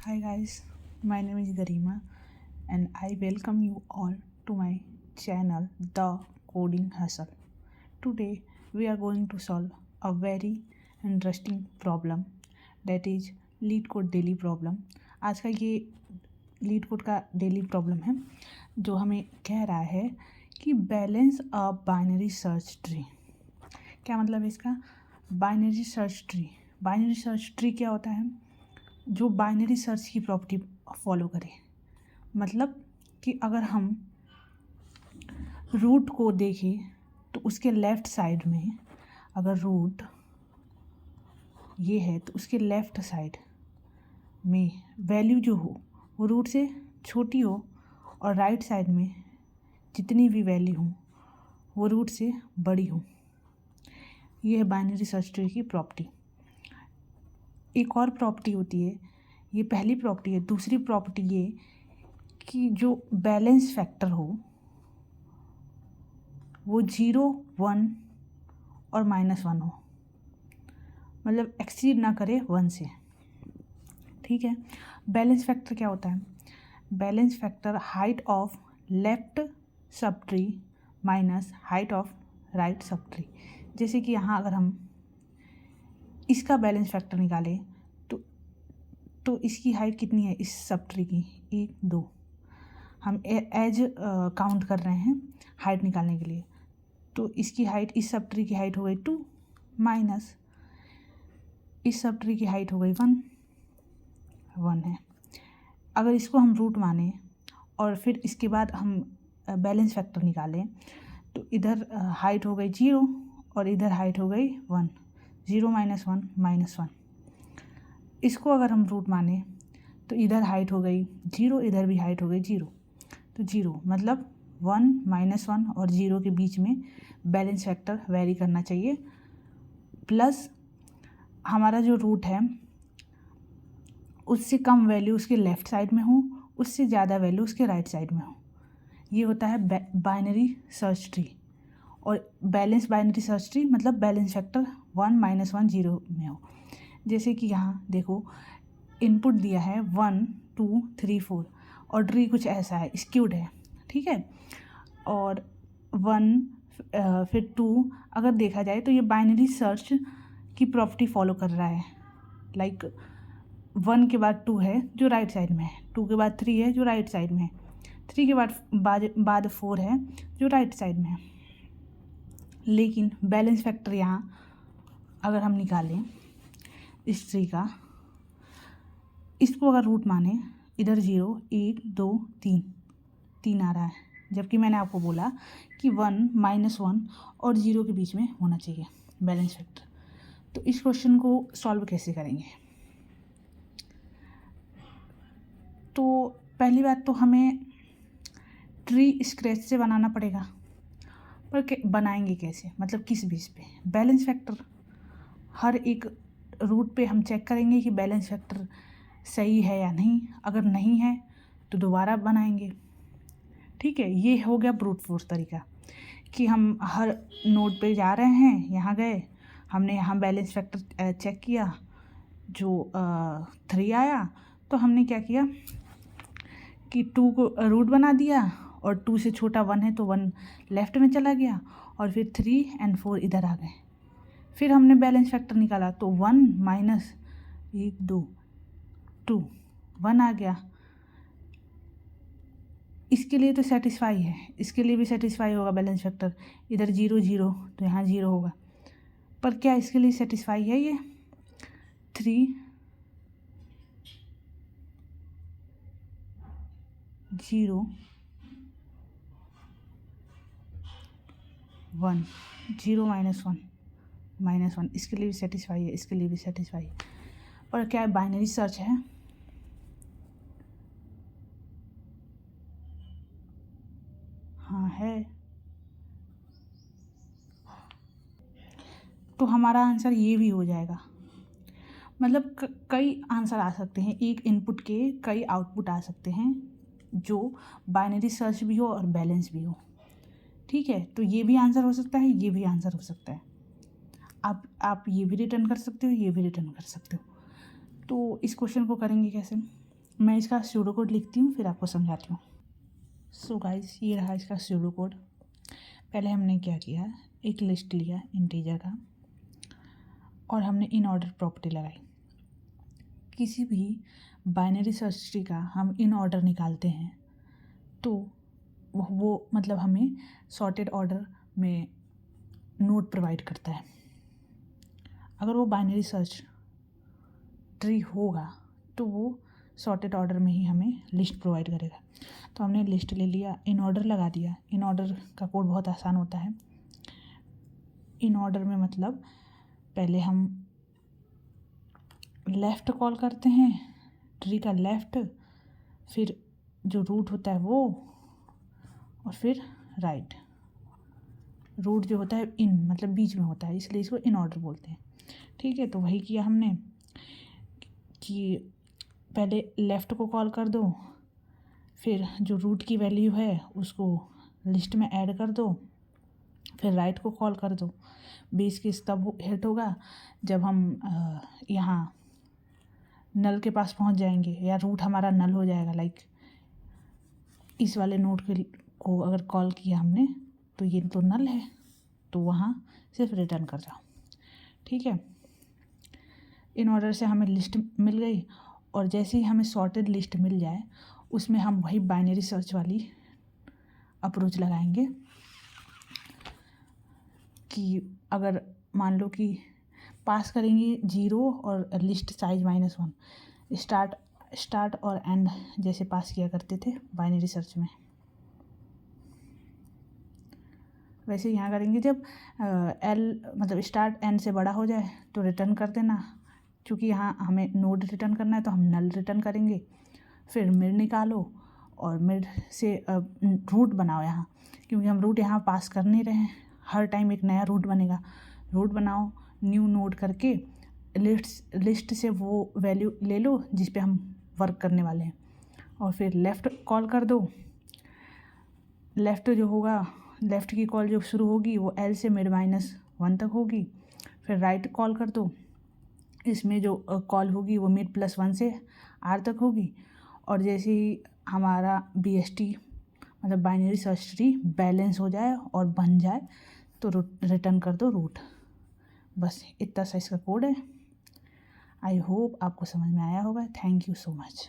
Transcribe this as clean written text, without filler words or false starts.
Hi guys, my name is Garima and I welcome you all to my channel The Coding Hustle. Today we are going to solve a very interesting problem that is leet code daily problem. आज का ये leet code का daily problem है जो हमें कह रहा है कि balance a binary search tree. क्या मतलब है इसका? Binary search tree. Binary search tree क्या होता है? जो बाइनरी सर्च की प्रॉपर्टी फॉलो करे। मतलब कि अगर हम रूट को देखें तो उसके लेफ़्ट साइड में, अगर रूट ये है तो उसके लेफ़्ट साइड में वैल्यू जो हो वो रूट से छोटी हो और राइट साइड में जितनी भी वैल्यू हो वो रूट से बड़ी हो। ये है बाइनरी सर्च ट्री की प्रॉपर्टी। एक और प्रॉपर्टी होती है, ये पहली प्रॉपर्टी है। दूसरी प्रॉपर्टी ये कि जो बैलेंस फैक्टर हो वो 0, 1 और -1 हो, मतलब एक्सीड ना करे 1 से। ठीक है। बैलेंस फैक्टर क्या होता है? Balance factor height of left sub tree minus height of right sub tree. जैसे कि यहाँ अगर हम इसका बैलेंस फैक्टर निकालें तो इसकी हाइट कितनी है इस सब ट्री की? 1, 2। हम एज काउंट कर रहे हैं हाइट निकालने के लिए। तो इसकी हाइट, इस सब ट्री की हाइट हो गई 2 माइनस इस सब ट्री की हाइट हो गई 1 है। अगर इसको हम रूट माने और फिर इसके बाद हम बैलेंस फैक्टर निकालें तो इधर हाइट हो गई 0 और इधर हाइट हो गई 1। 0 - 1 -1। इसको अगर हम रूट माने तो इधर हाइट हो गई 0, इधर भी हाइट हो गई 0। तो 0 मतलब 1 -1 और 0 के बीच में बैलेंस फैक्टर वेरी करना चाहिए। प्लस हमारा जो रूट है उससे कम वैल्यू उसके लेफ़्ट साइड में हो, उससे ज़्यादा वैल्यू उसके राइट साइड में हो। ये होता है बाइनरी सर्च ट्री। और बैलेंस बाइनरी सर्च ट्री मतलब बैलेंस फैक्टर 1 -1 0 में हो। जैसे कि यहाँ देखो इनपुट दिया है 1 2 3 4 और ट्री कुछ ऐसा है, स्क्यूड है। ठीक है। और 1 फिर 2 अगर देखा जाए तो ये बाइनरी सर्च की प्रॉपर्टी फॉलो कर रहा है। लाइक 1 के बाद 2 है जो राइट साइड में है, 2 के बाद 3 है जो राइट साइड में है, 3 के बाद 4 है जो राइट साइड में है। लेकिन बैलेंस फैक्टर यहाँ अगर हम निकालें इस ट्री का, इसको अगर रूट माने, इधर 0 1 2 3 आ रहा है, जबकि मैंने आपको बोला कि 1 -1 और 0 के बीच में होना चाहिए बैलेंस फैक्टर। तो इस क्वेश्चन को सॉल्व कैसे करेंगे? तो पहली बात तो हमें ट्री स्क्रैच से बनाना पड़ेगा। पर बनाएंगे कैसे? मतलब किस बेस पे? Balance factor. हर एक रूट पे हम चेक करेंगे कि बैलेंस फैक्टर सही है या नहीं। अगर नहीं है तो दोबारा बनाएंगे। ठीक है। ये हो गया ब्रूट फोर्स तरीका कि हम हर नोड पे जा रहे हैं, यहाँ गए, हमने यहाँ बैलेंस फैक्टर चेक किया, जो 3 आया तो हमने क्या किया कि 2 को रूट बना दिया और 2 से छोटा 1 है तो 1 लेफ़्ट में चला गया और फिर 3 और 4 इधर आ गए। फिर हमने बैलेंस फैक्टर निकाला तो 1 माइनस 1 2 2 1 आ गया। इसके लिए तो सेटिस्फाई है, इसके लिए भी सेटिस्फाई होगा बैलेंस फैक्टर। इधर 0 0 तो यहाँ 0 होगा। पर क्या इसके लिए सेटिस्फाई है ये? 3 0 1 0 -1 इसके लिए भी सेटिस्फाई है, इसके लिए भी सेटिस्फाई है। पर क्या बाइनरी सर्च है? हाँ है। तो हमारा आंसर ये भी हो जाएगा। मतलब कई आंसर आ सकते हैं, एक इनपुट के कई आउटपुट आ सकते हैं जो बाइनरी सर्च भी हो और बैलेंस भी हो। ठीक है। तो ये भी आंसर हो सकता है, ये भी आंसर हो सकता है। आप ये भी रिटर्न कर सकते हो, ये भी रिटर्न कर सकते हो। तो इस क्वेश्चन को करेंगे कैसे? मैं इसका स्यूडो कोड लिखती हूँ, फिर आपको समझाती हूँ। सो गाइस, ये रहा इसका स्यूडो कोड। पहले हमने क्या किया, एक लिस्ट लिया इंटीजर का और हमने इन ऑर्डर प्रॉपर्टी लगाई। किसी भी बाइनरी सर्च ट्री का हम इन ऑर्डर निकालते हैं तो वो मतलब हमें सॉर्टेड ऑर्डर में नोड प्रोवाइड करता है। अगर वो बाइनरी सर्च ट्री होगा तो वो सॉर्टेड ऑर्डर में ही हमें लिस्ट प्रोवाइड करेगा। तो हमने लिस्ट ले लिया, इन ऑर्डर लगा दिया। इन ऑर्डर का कोड बहुत आसान होता है। इन ऑर्डर में मतलब पहले हम लेफ़्ट कॉल करते हैं, ट्री का लेफ़्ट, फिर जो रूट होता है वो, और फिर राइट। रूट जो होता है इन मतलब बीच में होता है, इसलिए इसको इन ऑर्डर बोलते हैं। ठीक है, तो वही किया हमने कि पहले लेफ़्ट को कॉल कर दो, फिर जो रूट की वैल्यू है उसको लिस्ट में ऐड कर दो, फिर राइट को कॉल कर दो। बेस केस तब हिट होगा जब हम यहाँ नल के पास पहुँच जाएंगे या रूट हमारा नल हो जाएगा। लाइक इस वाले नोड को अगर कॉल किया हमने तो ये तो नल है, तो वहाँ सिर्फ रिटर्न कर जाओ। ठीक है, इन ऑर्डर से हमें लिस्ट मिल गई, और जैसे ही हमें सॉर्टेड लिस्ट मिल जाए उसमें हम वही बाइनरी सर्च वाली अप्रोच लगाएंगे कि अगर मान लो कि पास करेंगे 0 और लिस्ट साइज -1, स्टार्ट और एंड जैसे पास किया करते थे बाइनरी सर्च में, वैसे यहाँ करेंगे। जब एल मतलब स्टार्ट एंड से बड़ा हो जाए तो रिटर्न कर देना। क्योंकि यहाँ हमें नोड रिटर्न करना है तो हम नल रिटर्न करेंगे। फिर मिड निकालो और मिड से रूट बनाओ यहाँ, क्योंकि हम रूट यहाँ पास कर नहीं रहे हैं, हर टाइम एक नया रूट बनेगा। रूट बनाओ, न्यू नोड करके लिस्ट से वो वैल्यू ले लो जिस पे हम वर्क करने वाले हैं, और फिर लेफ़्ट कॉल कर दो। लेफ़्ट जो होगा, लेफ़्ट की कॉल जो शुरू होगी वो एल से मिड -1 तक होगी। फिर राइट कॉल कर दो, इसमें जो कॉल होगी वो मिड +1 से आर तक होगी। और जैसे ही हमारा BST मतलब बाइनरी सर्च ट्री बैलेंस हो जाए और बन जाए तो रिटर्न कर दो रूट। बस इतना सा इसका कोड है। आई होप आपको समझ में आया होगा। Thank you so much.